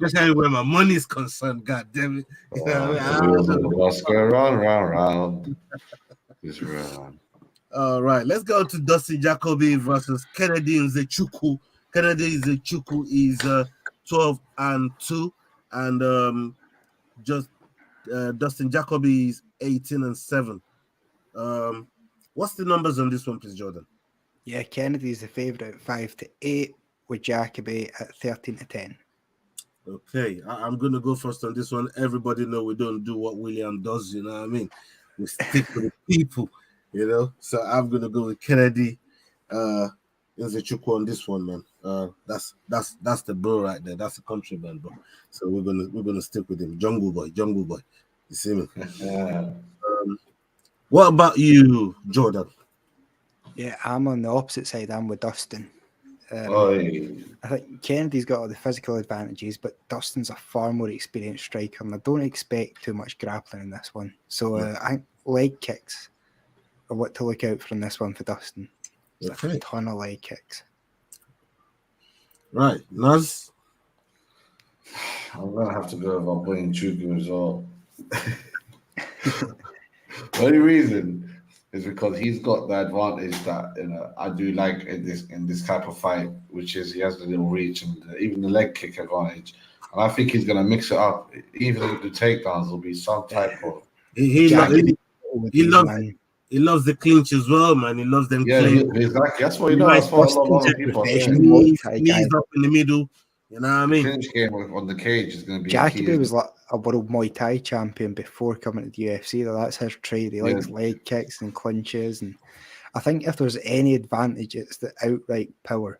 especially where my money is concerned. God damn it! You know what I mean? The bus go round. Just round. All right, let's go to Dustin Jacoby versus Kennedy Nzechukwu. Kennedy Nzechukwu is 12-2, and just Dustin Jacoby is 18-7. What's the numbers on this one, please, Jordan? Yeah, Kennedy's the favourite at 5-8, with Jacoby at 13-10. Okay, I'm gonna go first on this one. Everybody know we don't do what William does, you know what I mean? We stick with the people, you know. So I'm gonna go with Kennedy Nzechukwu on this one, man. That's the bro right there. That's the countryman, bro. So we're gonna stick with him. Jungle boy. You see me? What about you, Jordan? Yeah, I'm on the opposite side. I'm with Dustin. Oi. I think Kennedy's got all the physical advantages, but Dustin's a far more experienced striker, and I don't expect too much grappling in this one. So I think leg kicks are what to look out for in this one for Dustin. There's a ton of leg kicks. Right, Naz? I'm gonna have to go with our boy in Chugu as well. The only reason is because he's got the advantage that I do like in this type of fight, which is he has the little reach and even the leg kick advantage. And I think he's gonna mix it up. Even with the takedowns, will be some type of. He loves the clinch as well, man. He loves them. Yeah, exactly. That's what you know. That's what a lot of people are saying. Knees up in the middle. You know what I mean? The clinch game on the cage is going to be. Jacoby was like a world Muay Thai champion before coming to the UFC. Though that's his trade. He likes leg kicks and clinches, and I think if there's any advantage, it's the outright power.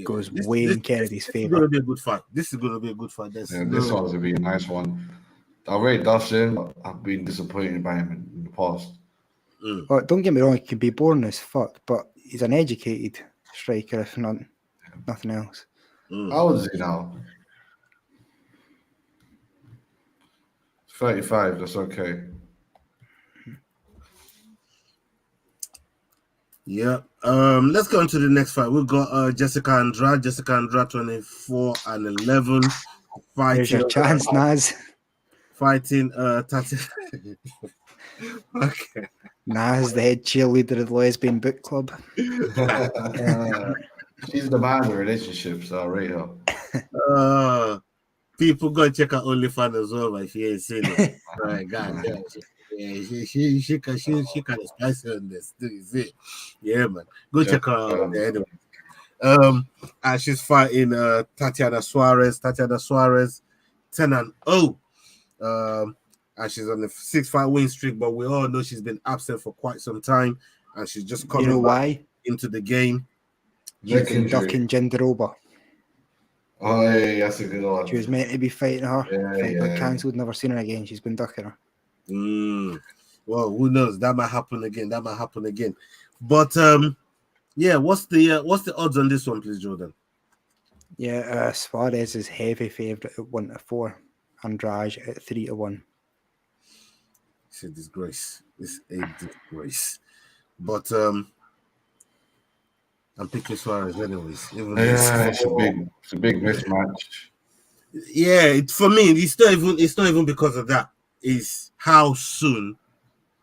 goes way in Kennedy's This is favour. going to be a good fight. This is going to be a good fight. This one's going to be a nice one. I rate Dustin. I've been disappointed by him in the past. Well, don't get me wrong, he can be boring as fuck, but he's an educated striker, if not nothing else. How old is he now? 35, that's okay. Yeah. Let's go on to the next fight. We've got Jessica Andrade. Jessica Andrade 24-11. There's your chance, Naz. Fighting Tati. Okay. Naz, the head cheerleader of the Lesbian Book Club. She's the man of relationships, so I'll rate her. People go check out OnlyFans as well, but she ain't seen it. Right, God damn. She kind of spicy on this. Is it? Yeah, man. Go check her out anyway. And she's fighting Tatiana Suarez. Tatiana Suarez, 10-0. And she's on the 6-fight win streak, but we all know she's been absent for quite some time, and she's just coming back into the game. She's been ducking Jandiroba. Oh, yeah, that's a good one. She was meant to be fighting her. Got cancelled, never seen her again. She's been ducking her. Well, who knows? That might happen again. But yeah, what's the odds on this one, please, Jordan? Yeah, Suarez is heavy favourite at 1-4. Andrade at 3-1. It's a disgrace. It's a disgrace. But I'm picking Suarez anyways. It's a big mismatch. Yeah, for me, it's not even because of that. It's how soon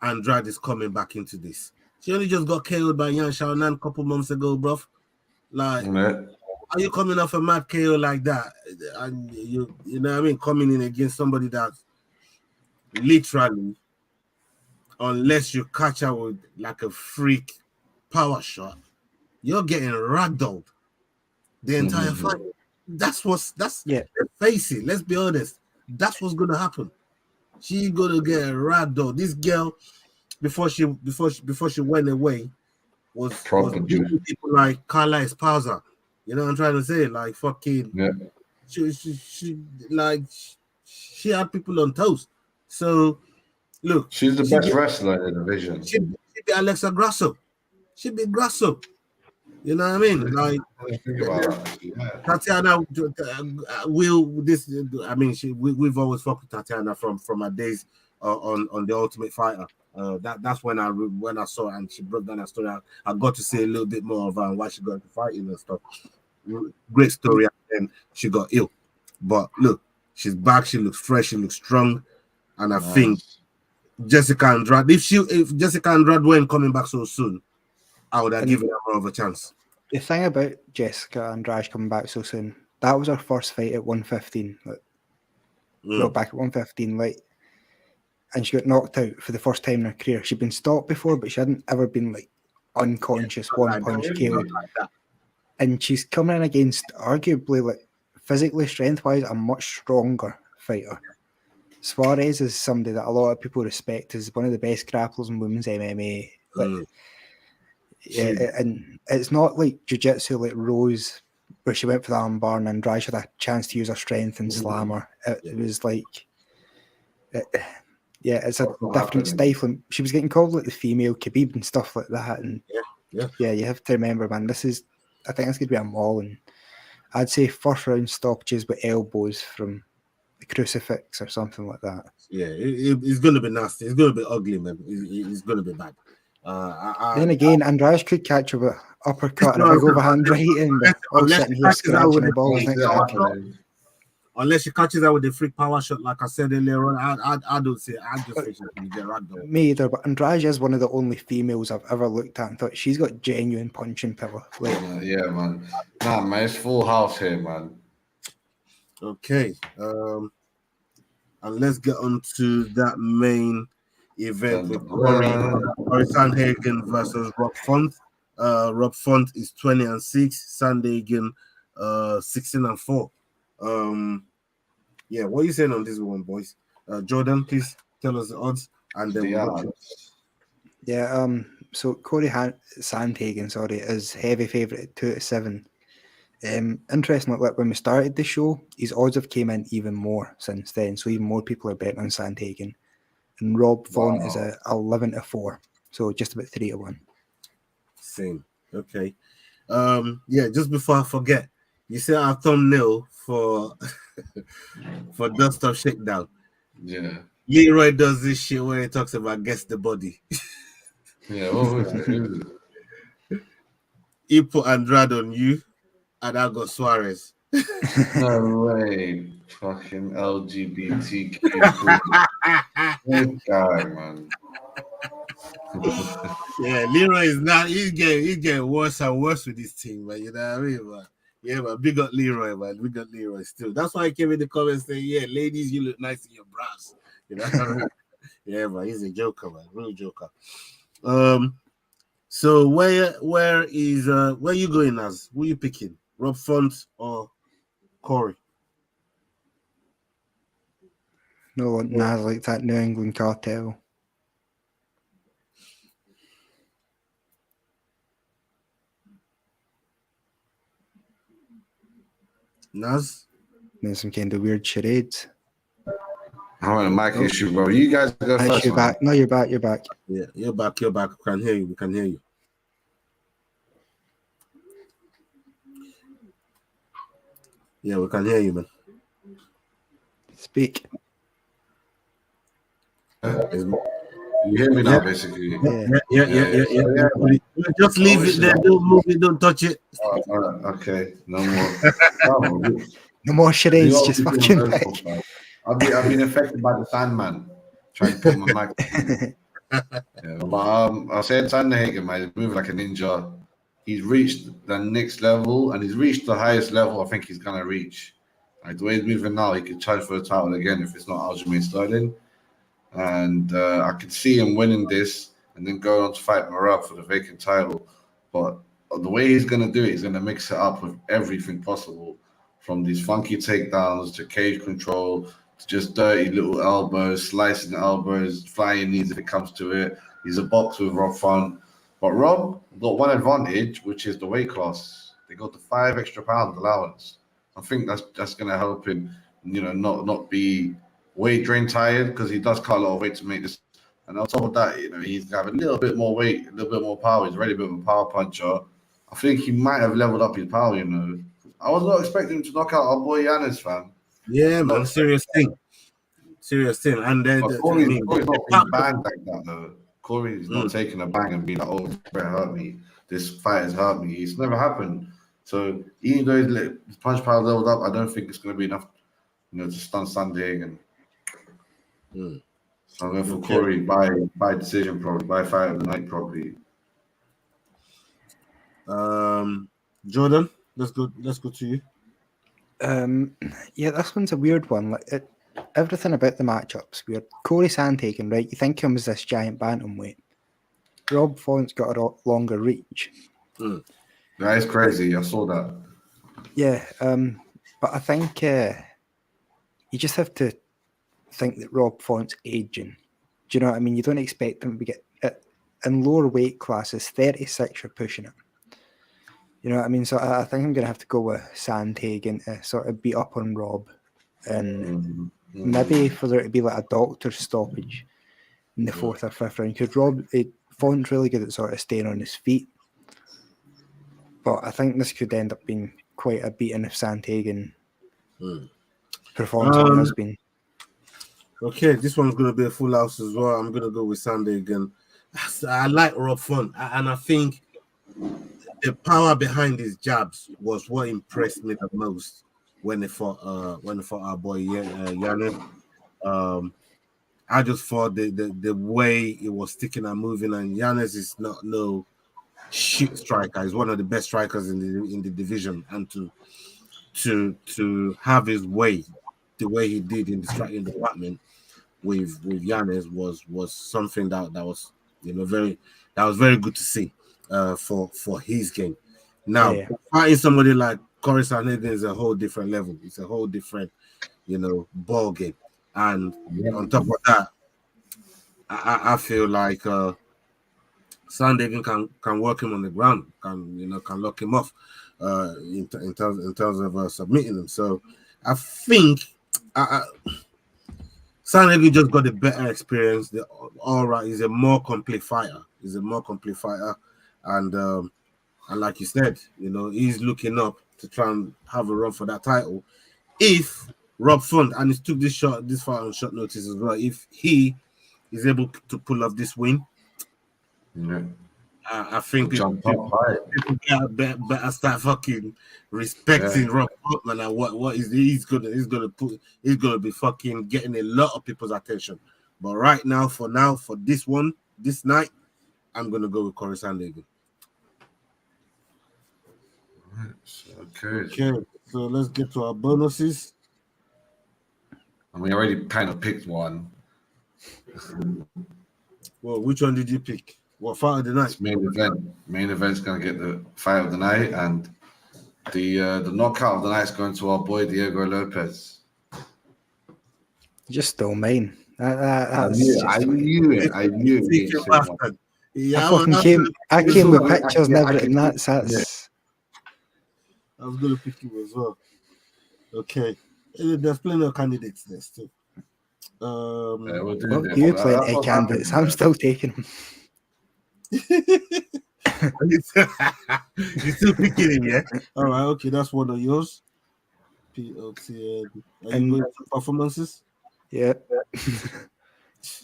Andrade is coming back into this. She only just got KO'd by Yan Xiaonan a couple months ago, bruv. Like, are you coming off a mad KO like that? And you know what I mean? Coming in against somebody that literally, unless you catch her with like a freak power shot, you're getting ragdolled the entire fight. That's face it. Let's be honest. That's what's gonna happen. She's gonna get ragdolled. This girl, before she went away, was beating people like Carla Esparza. You know what I'm trying to say? Like fucking. Yeah. She had people on toast. So look, she's the best wrestler in the division. She be Alexa Grasso. She be Grasso. You know what I mean? Like Tatiana will this. I mean, we've always fucked with Tatiana from our days on the Ultimate Fighter. That's when I saw her and she broke down her story. I got to see a little bit more of her and why she got into fighting and stuff. Great story, and then she got ill. But look, she's back. She looks fresh. She looks strong, and I think Jessica Andrade. If Jessica Andrade weren't coming back so soon, I would have given her more of a chance. The thing about Jessica Andrade coming back so soon, that was her first fight at 115. Back at 115, and she got knocked out for the first time in her career. She'd been stopped before, but she hadn't ever been unconscious, one punch KO. And she's coming in against arguably physically, strength-wise, a much stronger fighter. Suarez is somebody that a lot of people respect as one of the best grapplers in women's MMA. And it's not like jiu-jitsu like Rose, where she went for the armbar and Andrade had a chance to use her strength and slam her. It was like, it's a different stifling. She was getting called the female Khabib and stuff like that. And you have to remember, man, I think it's going to be a maul, and I'd say first round stoppages with elbows from the crucifix or something like that. Yeah, it's going to be nasty. It's going to be ugly, man. It's going to be bad. Then again, Andrade could catch her with uppercut and a big overhand right, and all sitting here scratching the ball. Unless she catches her with the freak power shot, like I said earlier on, I don't see it. I just think she's going to get ragdolled. Me either, but Andrade is one of the only females I've ever looked at and thought she's got genuine punching power. Yeah, man. Nah, man, it's full house here, man. Okay. And let's get on to that main event with Corey Sandhagen versus Rob Font. Rob Font is 20-6. Sandhagen 16-4. What are you saying on this one, boys? Jordan, please tell us the odds and then so Corey Sandhagen, is heavy favourite at 2-7. Interestingly, like when we started the show, his odds have came in even more since then. So even more people are betting on Sandhagen. And Rob Font is a 11-4, so just about 3-1. Same. Okay. Yeah, just before I forget, you see our thumbnail for for Dust Off Shakedown. Yeah. Leroy does this shit where he talks about guess the body. Yeah, what was it? Who was it? He put Andrade on you, and I got Suarez. No way. Fucking LGBTQ. This guy, man. Yeah, Leroy is not. He's getting worse and worse with this thing, man. You know what I mean, man? Yeah, man. Big up Leroy, man. Big up Leroy still. That's why I came in the comments saying, "Yeah, ladies, you look nice in your bras." You know what I mean? Yeah, man. He's a joker, man. Real joker. So where you going as? Who you picking? Rob Font or Corey? No, nah, like that New England cartel. Naz? Then some kind of weird charades. I'm on a mic issue, bro. You guys go first. You're back. No, you're back. You're back. Yeah, you're back. You're back. We can hear you. We can hear you. Yeah, we can hear you, man. Speak. You hear me now, basically. Yeah. Just leave it there. Don't move it. Don't touch it. Okay, no more. No more charades. Just fucking. I've been affected by the Sandman. Trying to put my mic. Yeah, but I said Sandhagen, man, he's moving like a ninja. He's reached the next level, and he's reached the highest level I think he's gonna reach. Like the way he's moving now, he could challenge for the title again if it's not Aljamain Sterling. And I could see him winning this and then going on to fight Marab for the vacant title. But the way he's gonna do it, he's gonna mix it up with everything possible, from these funky takedowns to cage control to just dirty little elbows, slicing elbows, flying knees if it comes to it. He's a boxer with Rob Font. But Rob got one advantage, which is the weight class. They got the 5 extra pound allowance. I think that's going to help him, not be weight drain tired, because he does cut a lot of weight to make this. And on top of that, he's got a little bit more weight, a little bit more power. He's already a bit of a power puncher. I think he might have leveled up his power, I was not expecting him to knock out our boy Yanis, fam. Yeah, man, serious thing. And then Corey's not being banged like that, though. Corey's not taking a bang and being like, "Oh, this better hurt me. This fight has hurt me." It's never happened. So even though his punch power leveled up, I don't think it's going to be enough, to stun Sandhagen. So I'm going for Corey by decision, probably by fight of the night, probably. Jordan, let's go to you. Yeah, this one's a weird one. Like everything about the matchups weird. Corey Sandhagen, right? You think him as this giant bantamweight. Rob Font's got a longer reach. That is crazy. I saw that. Yeah, but I think you just have to think that Rob Font's aging. Do you know what I mean? You don't expect him to get in lower weight classes. 36 are pushing it. You know what I mean? So I think I'm going to have to go with Sandhagen to sort of beat up on Rob, and maybe for there to be like a doctor's stoppage in the 4th or 5th round, because Font's really good at sort of staying on his feet. But I think this could end up being quite a beating if Sandhagen performs how he has been. Okay, this one's going to be a full house as well. I'm going to go with Sandhagen. I like Rob Font, and I think the power behind his jabs was what impressed me the most when they fought our boy Yanis. I just thought the way it was sticking and moving, and Yanis is not no shit striker. He's one of the best strikers in the division, and to have his way the way he did in the striking department with Yanis was something that was very good to see for his game. Now fighting somebody like Corey Sandhagen is a whole different level. It's a whole different ball game, and on top of that, I feel like Sandhagen can work him on the ground, can lock him off in terms of submitting him. So I think Sandhagen just got a better experience. All right, he's a more complete fighter. And like you said, he's looking up to try and have a run for that title. If Rob Font, and he took this fight on short notice as well, if he is able to pull off this win, I think people better start fucking respecting Rob Font, man, and what he's gonna be fucking getting a lot of people's attention. But right now, for this night, I'm gonna go with Corey Sandhagen. Okay. So let's get to our bonuses. And we already kind of picked one. Well, which one did you pick? What fight of the night? It's main event. Main event's going to get the fight of the night, and the knockout of the night is going to our boy Diego Lopez. Just stole mine. I knew it. I came with pictures and everything. That's. Yeah. I was going to pick you as well. Okay. There's plenty of candidates there still. You plenty of candidates. I'm still taking them. You're still picking him, yeah? All right, okay, that's one of yours. POTN. Are you going to performances? Yeah.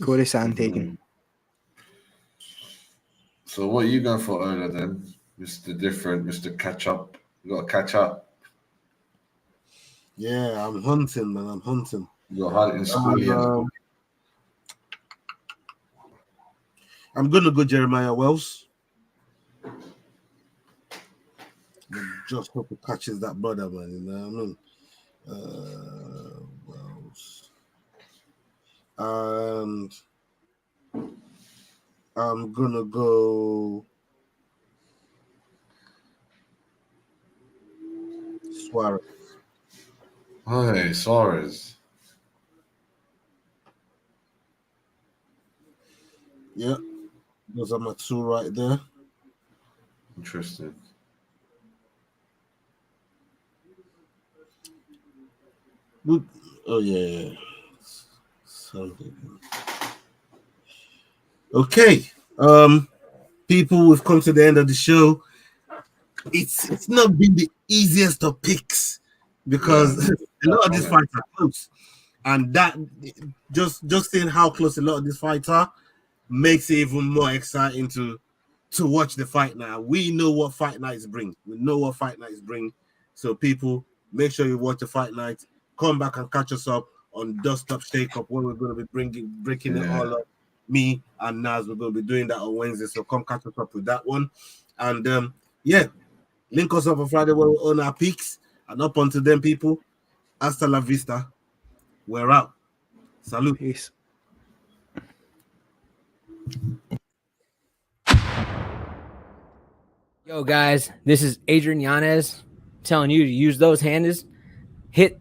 Corey Sandhagen. So what are you going for, Ola, then? Mr. Catch Up. You got to catch up. Yeah, I'm hunting, man. I'm hunting. You're hunting school, I'm going to go Jeremiah Wells. I just hope he catches that brother, man. You know what I mean? Wells. And I'm going to go Suarez. Hey, Suarez. Yeah, those are my two right there. Interesting. Good. Oh yeah. Okay. People, we've come to the end of the show. It's not been the easiest of picks because a lot of these fights are close, and that just seeing how close a lot of these fights are makes it even more exciting to watch the fight now. We know what fight nights bring. So people, make sure you watch the fight night. Come back and catch us up on Dust Up Shake Up, where we're going to be breaking it all up. Me and Naz, we're going to be doing that on Wednesday. So come catch us up with that one. And link us up on Friday where we own our picks. And up onto them, people. Hasta la vista. We're out. Salute. Peace. Yo, guys, this is Adrian Yanez telling you to use those handles. Hit